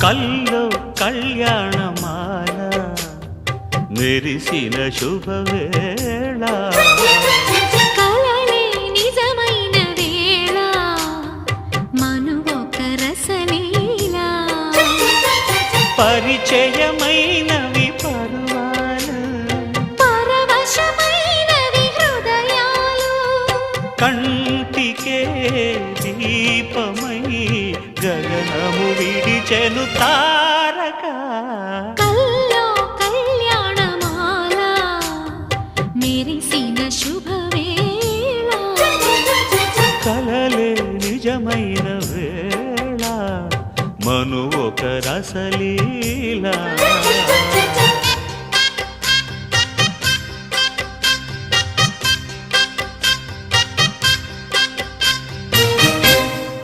కల్లో కళ్యాణమాల మెరిసిన శుభవేళ కలలే నిజమైన వేళ మనువొక రసలీల పరిచయమైనవి పర్వాలు పరవశమైనవి హృదయాలు కంటికే దీపమై గగనము విడిచెను తారక కల్లో కళ్యాణమాల మెరిసిన శుభవేళ కలలే నిజమైన వేళ మను ఒక రసలీల